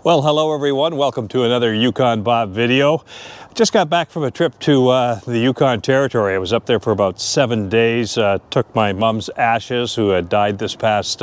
Well, hello everyone. Welcome to another Yukon Bob video. Just got back from a trip to the Yukon Territory. I was up there for about 7 days. Took my mom's ashes, who had died this past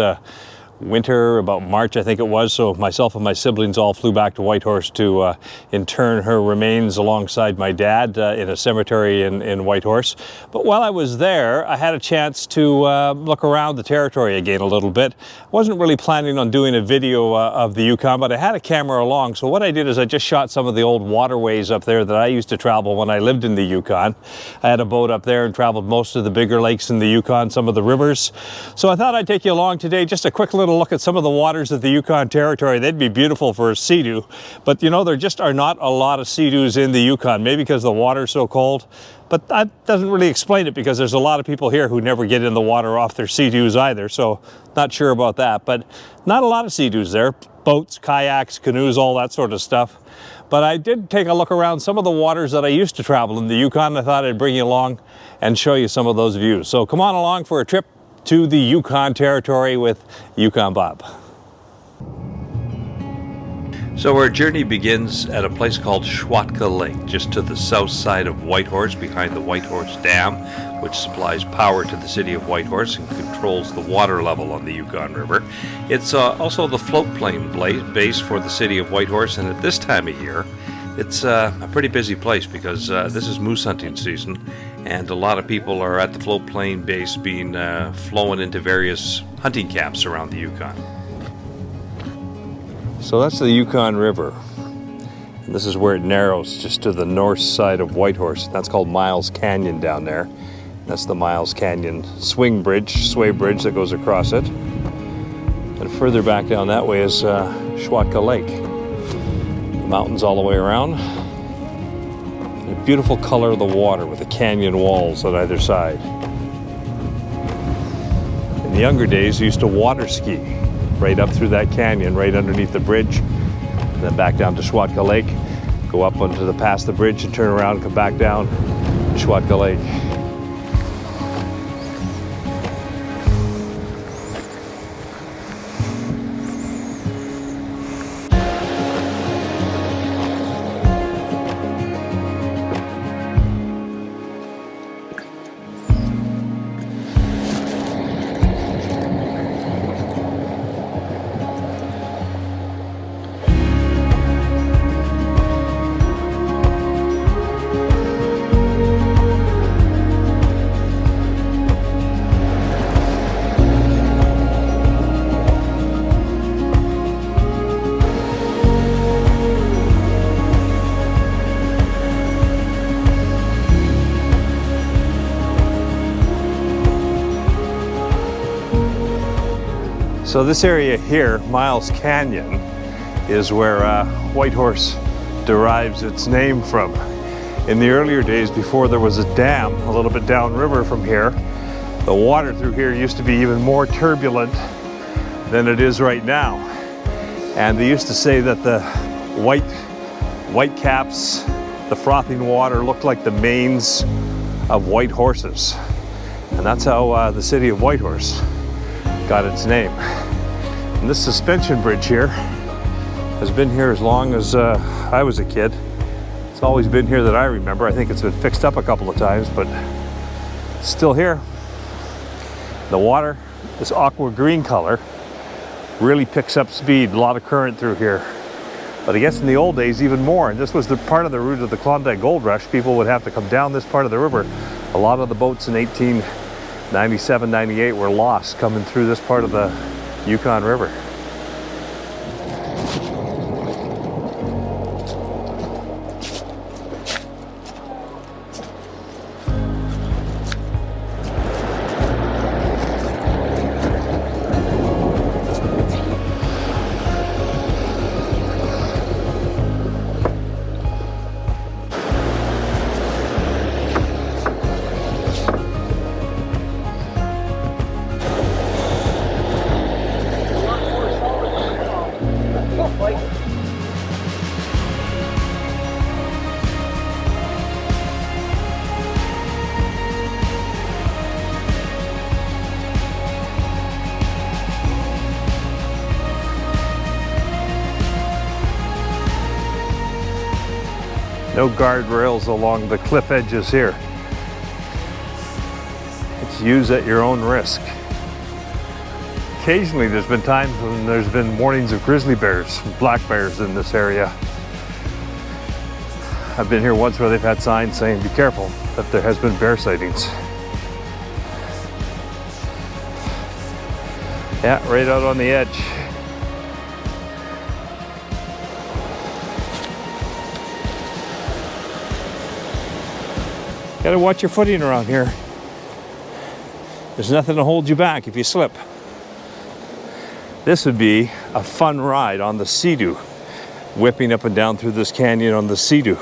winter, about March I think it was. So myself and my siblings all flew back to Whitehorse to intern her remains alongside my dad in a cemetery in Whitehorse. But while I was there, I had a chance to look around the territory again a little bit. Wasn't really planning on doing a video of the Yukon, but I had a camera along. So what I did is I just shot some of the old waterways up there that I used to travel when I lived in the Yukon. I had a boat up there and traveled most of the bigger lakes in the Yukon, some of the rivers. So I thought I'd take you along today, just a quick little look at some of the waters of the Yukon Territory. They'd be beautiful for a sea-doo, but you know, there just are not a lot of sea-doos in the Yukon, maybe because the water's so cold. But that doesn't really explain it, because there's a lot of people here who never get in the water off their sea-doos either, so not sure about that. But not a lot of sea-doos there. Boats, kayaks, canoes, all that sort of stuff. But I did take a look around some of the waters that I used to travel in the Yukon. I thought I'd bring you along and show you some of those views. So come on along for a trip to the Yukon Territory with Yukon Bob. So our journey begins at a place called Schwatka Lake, just to the south side of Whitehorse, behind the Whitehorse Dam, which supplies power to the city of Whitehorse and controls the water level on the Yukon River. It's also the float plane base for the city of Whitehorse, and at this time of year, it's a pretty busy place, because this is moose hunting season, and a lot of people are at the float plane base being flown into various hunting camps around the Yukon. So that's the Yukon River. And this is where it narrows just to the north side of Whitehorse. That's called Miles Canyon down there. That's the Miles Canyon sway bridge that goes across it. And further back down that way is Schwatka Lake. The mountains all the way around. And a beautiful color of the water with the canyon walls on either side. In the younger days, we used to water ski right up through that canyon, right underneath the bridge, and then back down to Schwatka Lake, go up past the bridge and turn around and come back down to Schwatka Lake. So this area here, Miles Canyon, is where Whitehorse derives its name from. In the earlier days, before there was a dam a little bit downriver from here, the water through here used to be even more turbulent than it is right now. And they used to say that the white caps, the frothing water, looked like the manes of white horses. And that's how the city of Whitehorse got its name. And this suspension bridge here has been here as long as I was a kid. It's always been here that I remember. I think it's been fixed up a couple of times, but it's still here. The water, this aqua green color, really picks up speed, a lot of current through here. But I guess in the old days even more, and this was the part of the route of the Klondike Gold Rush. People would have to come down this part of the river. A lot of the boats in 1897, 98 were lost coming through this part of the Yukon River. No guardrails along the cliff edges here. It's use at your own risk. Occasionally there's been times when there's been warnings of grizzly bears and black bears in this area. I've been here once where they've had signs saying be careful, that there has been bear sightings. Yeah, right out on the edge. Gotta watch your footing around here. There's nothing to hold you back if you slip. This would be a fun ride on the Sea-Doo, whipping up and down through this canyon on the Sea-Doo.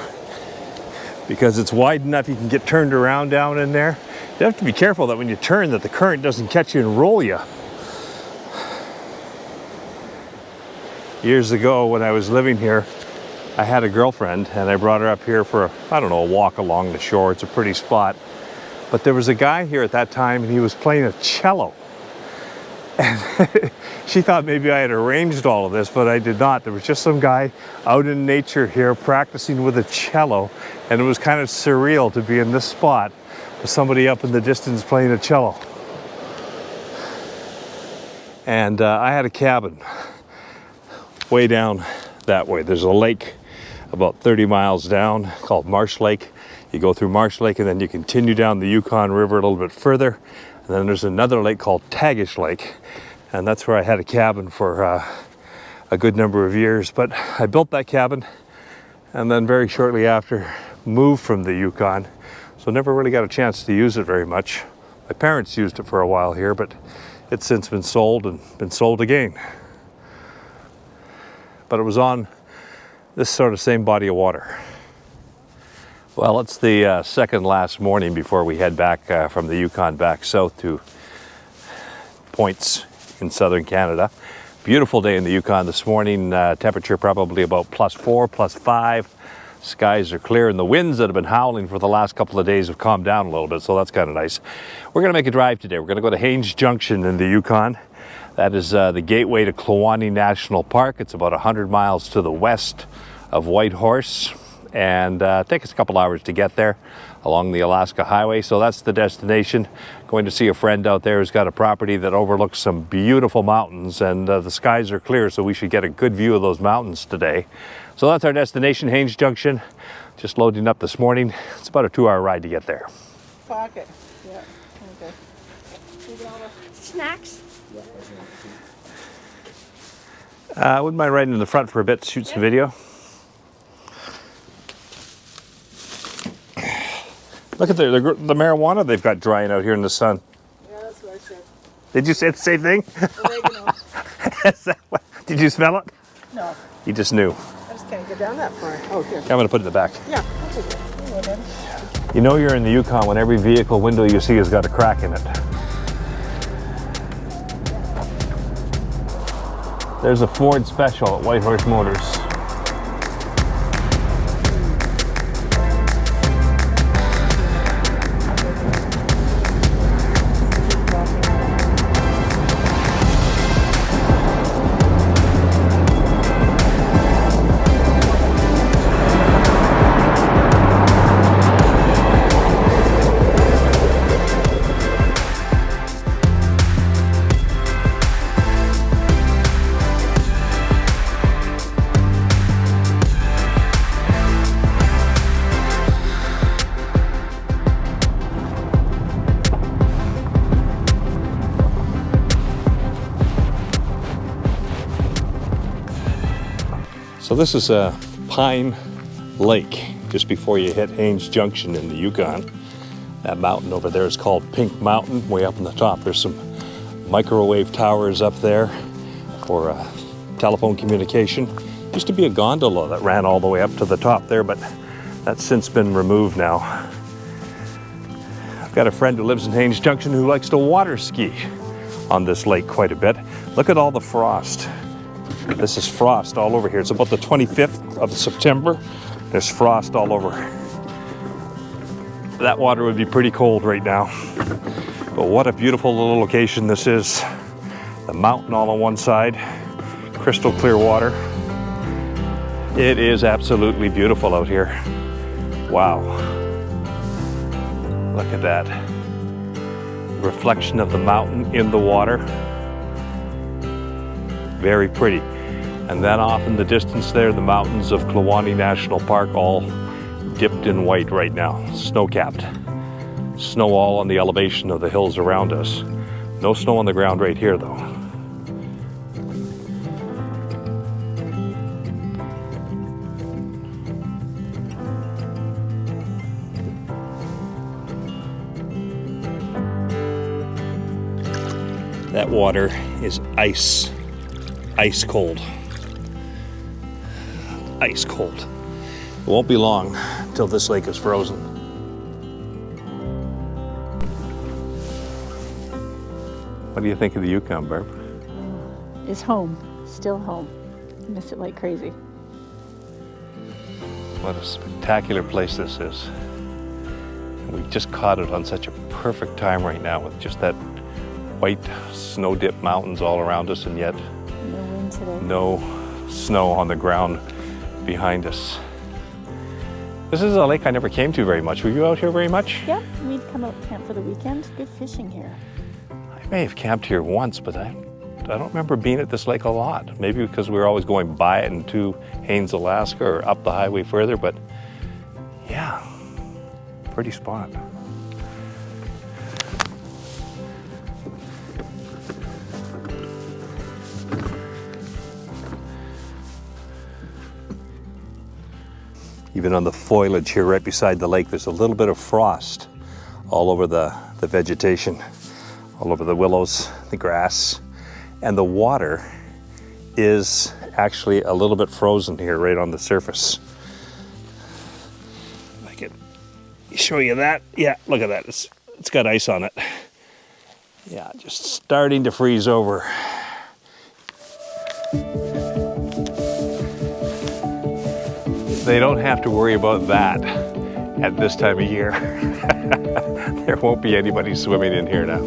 Because it's wide enough you can get turned around down in there. You have to be careful that when you turn that the current doesn't catch you and roll you. Years ago when I was living here, I had a girlfriend and I brought her up here for, I don't know, a walk along the shore. It's a pretty spot. But there was a guy here at that time and he was playing a cello. And she thought maybe I had arranged all of this, but I did not. There was just some guy out in nature here practicing with a cello, and it was kind of surreal to be in this spot with somebody up in the distance playing a cello. And I had a cabin way down that way. There's a lake about 30 miles down called Marsh Lake. You go through Marsh Lake and then you continue down the Yukon River a little bit further. And then there's another lake called Tagish Lake. And that's where I had a cabin for a good number of years. But I built that cabin and then very shortly after moved from the Yukon. So never really got a chance to use it very much. My parents used it for a while here, but it's since been sold and been sold again. But it was on this sort of same body of water. Well, it's the second last morning before we head back from the Yukon back south to points in southern Canada. Beautiful day in the Yukon this morning. Temperature probably about +4, +5. Skies are clear and the winds that have been howling for the last couple of days have calmed down a little bit, so that's kind of nice. We're going to make a drive today. We're going to go to Haines Junction in the Yukon. That is the gateway to Kluane National Park. It's about 100 miles to the west of Whitehorse, and take us a couple hours to get there along the Alaska Highway. So that's the destination. Going to see a friend out there who's got a property that overlooks some beautiful mountains, and the skies are clear, so we should get a good view of those mountains today. So that's our destination, Haines Junction. Just loading up this morning. It's about a 2-hour ride to get there. Pocket. Yeah. Okay. Snacks? I wouldn't mind riding in the front for a bit to shoot some video. Look at the marijuana they've got drying out here in the sun. Yeah, that's what I said. Did you say the same thing? Oregano. Did you smell it? No, You just knew. I just can't get down that far. Oh, here. I'm going to put it in the back. Yeah, I'll take it. Here, well, then. You know you're in the Yukon when every vehicle window you see has got a crack in it. There's a Ford Special at Whitehorse Motors. So this is a Pine Lake, just before you hit Haines Junction in the Yukon. That mountain over there is called Pink Mountain, way up on the top. There's some microwave towers up there for telephone communication. Used to be a gondola that ran all the way up to the top there, but that's since been removed now. I've got a friend who lives in Haines Junction who likes to water ski on this lake quite a bit. Look at all the frost. This is frost all over here. It's about the 25th of September. There's frost all over. That water would be pretty cold right now. But what a beautiful little location this is. The mountain all on one side, crystal clear water. It is absolutely beautiful out here. Wow. Look at that. Reflection of the mountain in the water. Very pretty. And then off in the distance there, the mountains of Kluane National Park, all dipped in white right now, snow-capped. Snow all on the elevation of the hills around us. No snow on the ground right here though. That water is ice cold. Ice cold. It won't be long till this lake is frozen. What do you think of the Yukon, Barb? It's home, still home. I miss it like crazy. What a spectacular place this is. And we've just caught it on such a perfect time right now with just that white snow-dipped mountains all around us, and yet No wind today. no snow on the ground behind us. This is a lake I never came to very much. Were you out here very much? Yep, we'd come out camp for the weekend. Good fishing here. I may have camped here once, but I don't remember being at this lake a lot. Maybe because we were always going by it into Haines, Alaska, or up the highway further, but yeah, pretty spot. Even on the foliage here right beside the lake, there's a little bit of frost all over the vegetation, all over the willows, the grass, and the water is actually a little bit frozen here right on the surface. I can show you that. Yeah, look at that. It's got ice on it. Yeah, just starting to freeze over. They don't have to worry about that at this time of year. There won't be anybody swimming in here now.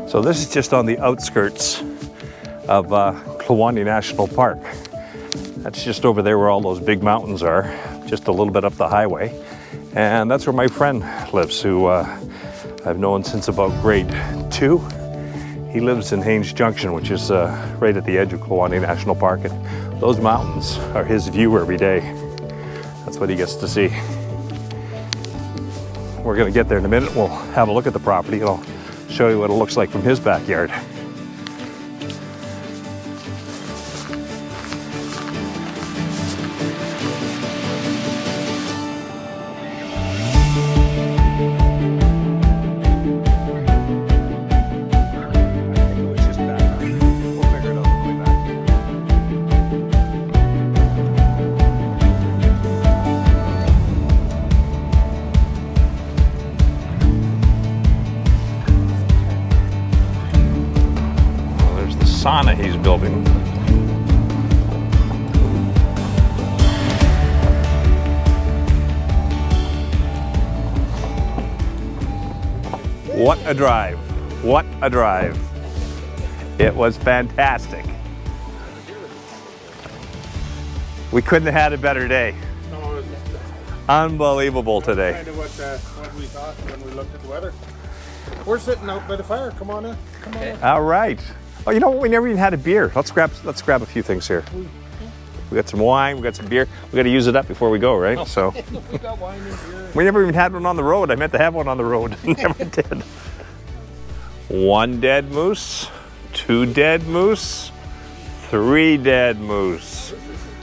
So this is just on the outskirts of Kluane National Park. That's just over there where all those big mountains are, just a little bit up the highway. And that's where my friend lives, who I've known since about grade 2. He lives in Haines, Junction, which is right at the edge of Kluane National Park. And those mountains are his view every day. That's what he gets to see. We're gonna get there in a minute. We'll have a look at the property and I'll show you what it looks like from his backyard. Sauna he's building. What a drive. What a drive. It was fantastic. We couldn't have had a better day. Unbelievable today. Kind of what we thought when we looked at the weather. We're sitting out by the fire. Come on in. Come on in. All right. Oh, you know what? We never even had a beer. Let's grab a few things here. We got some wine. We got some beer. We got to use it up before we go, right? So We got wine and beer. we never even had one on the road. I meant to have one on the road. Never did. 1 dead moose, 2 dead moose, 3 dead moose.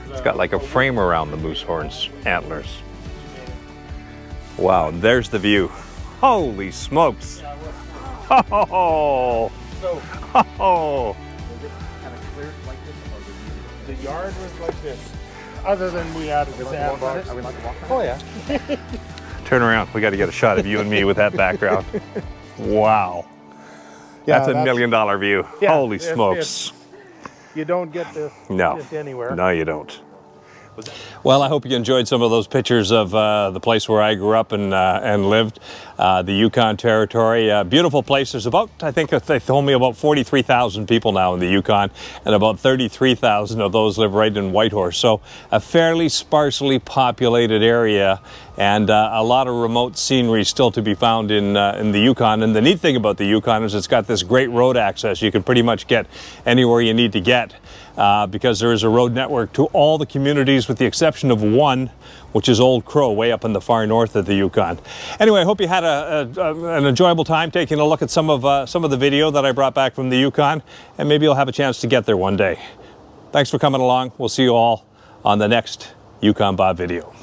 It's got like a frame around the moose horns, antlers. Wow, there's the view. Holy smokes. Oh. Oh. The yard was like this. Other than we added the sandbox. Oh yeah. Turn around. We got to get a shot of you and me with that background. Wow. Yeah, that's a $1 million view. Yeah, Holy smokes. You don't get this No. anywhere. No, you don't. Well, I hope you enjoyed some of those pictures of the place where I grew up and lived, the Yukon Territory. Beautiful place. There's about, I think they told me, about 43,000 people now in the Yukon, and about 33,000 of those live right in Whitehorse. So a fairly sparsely populated area, and a lot of remote scenery still to be found in the Yukon. And the neat thing about the Yukon is it's got this great road access. You can pretty much get anywhere you need to get. Because there is a road network to all the communities with the exception of one, which is Old Crow, way up in the far north of the Yukon. Anyway, I hope you had an enjoyable time taking a look at some of the video that I brought back from the Yukon, and maybe you'll have a chance to get there one day. Thanks for coming along. We'll see you all on the next Yukon Bob video.